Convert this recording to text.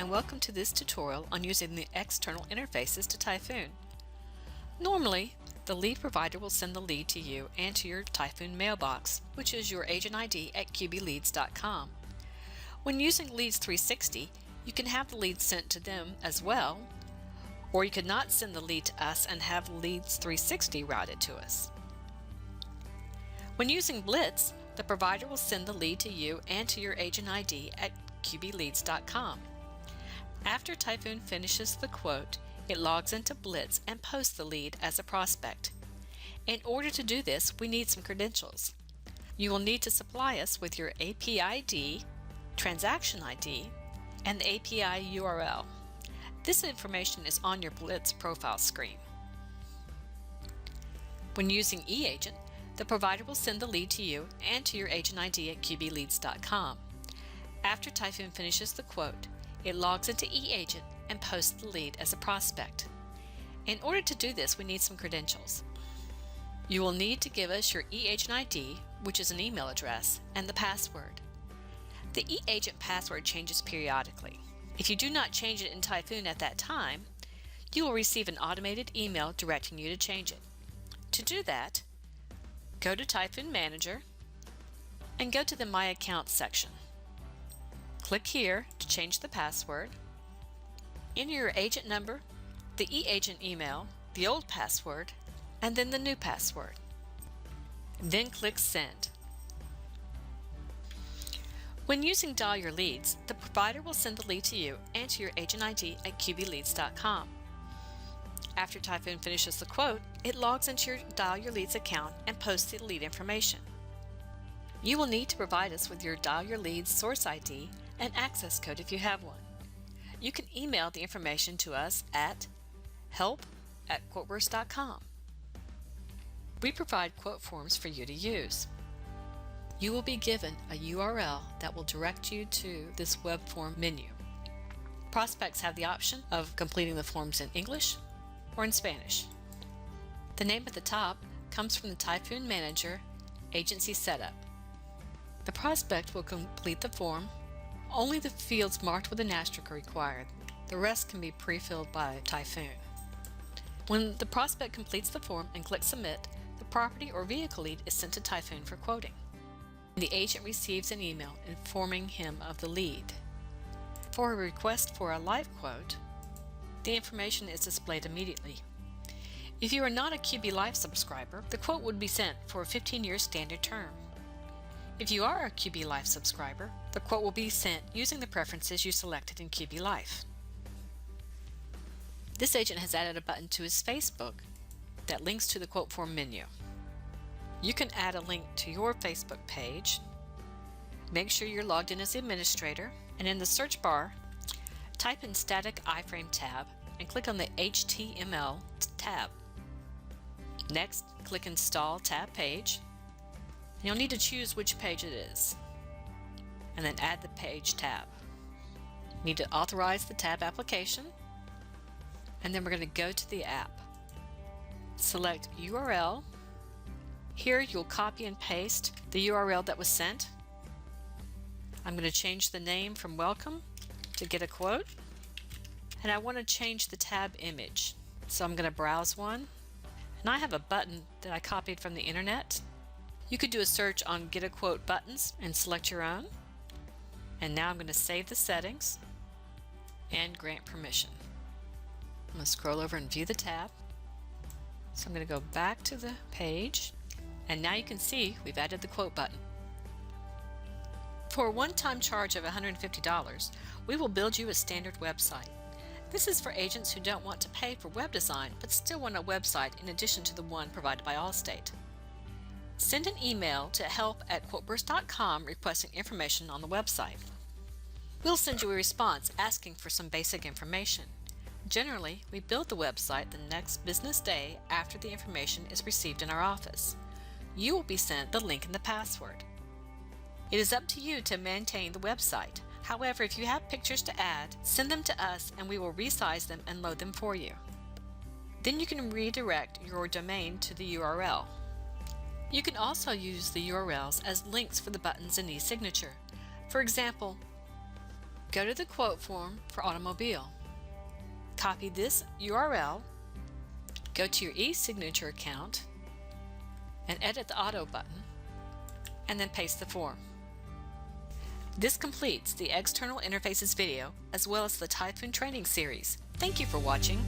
and welcome to this tutorial on using the external interfaces to Typhoon. Normally, the lead provider will send the lead to you and to your Typhoon mailbox, which is your agent ID at qbleads.com. When using Leads 360, you can have the lead sent to them as well, or you could not send the lead to us and have Leads 360 routed to us. When using Blitz, the provider will send the lead to you and to your agent ID at qbleads.com. After Typhoon finishes the quote, it logs into Blitz and posts the lead as a prospect. In order to do this, we need some credentials. You will need to supply us with your API ID, transaction ID, and the API URL. This information is on your Blitz profile screen. When using eAgent, the provider will send the lead to you and to your agent ID at qbleads.com. After Typhoon finishes the quote, it logs into eAgent and posts the lead as a prospect. In order to do this, we need some credentials. You will need to give us your eAgent ID, which is an email address, and the password. The eAgent password changes periodically. If you do not change it in Typhoon at that time, you will receive an automated email directing you to change it. To do that, go to Typhoon Manager and go to the My Accounts section. Click here to change the password. Enter your agent number, the eAgent email, the old password, and then the new password. Then click Send. When using Dial Your Leads, the provider will send the lead to you and to your agent ID at qbleads.com. After Typhoon finishes the quote, it logs into your Dial Your Leads account and posts the lead information. You will need to provide us with your Dial Your Leads source ID and access code if you have one. You can email the information to us at help@quoteburst.com. We provide quote forms for you to use. You will be given a URL that will direct you to this web form menu. Prospects have the option of completing the forms in English or in Spanish. The name at the top comes from the Typhoon Manager Agency Setup. The prospect will complete the form. Only the fields marked with an asterisk are required. The rest can be pre-filled by Typhoon. When the prospect completes the form and clicks Submit, the property or vehicle lead is sent to Typhoon for quoting. The agent receives an email informing him of the lead. For a request for a live quote, the information is displayed immediately. If you are not a QB Life subscriber, the quote would be sent for a 15-year standard term. If you are a QB Life subscriber, the quote will be sent using the preferences you selected in QB Life. This agent has added a button to his Facebook that links to the quote form menu. You can add a link to your Facebook page. Make sure you're logged in as the administrator, and in the search bar, type in Static iframe tab and click on the HTML tab. Next, click Install Tab Page. And you'll need to choose which page it is, and then add the Page tab. You need to authorize the tab application, and then we're going to go to the app. Select URL. Here you'll copy and paste the URL that was sent. I'm going to change the name from Welcome to Get a Quote, and I want to change the tab image. So I'm going to browse one, and I have a button that I copied from the internet. You could do a search on Get a Quote buttons and select your own. And now I'm going to save the settings and grant permission. I'm going to scroll over and view the tab. So I'm going to go back to the page, and now you can see we've added the quote button. For a one-time charge of $150, we will build you a standard website. This is for agents who don't want to pay for web design but still want a website in addition to the one provided by Allstate. Send an email to help@quoteburst.com requesting information on the website. We'll send you a response asking for some basic information. Generally, we build the website the next business day after the information is received in our office. You will be sent the link and the password. It is up to you to maintain the website. However, if you have pictures to add, send them to us and we will resize them and load them for you. Then you can redirect your domain to the URL. You can also use the URLs as links for the buttons in eSignature. For example, Go to the quote form for automobile. Copy this URL, go to your e-signature account, and edit the auto button, and then paste the form. This completes the External Interfaces video as well as the Typhoon training series. Thank you for watching.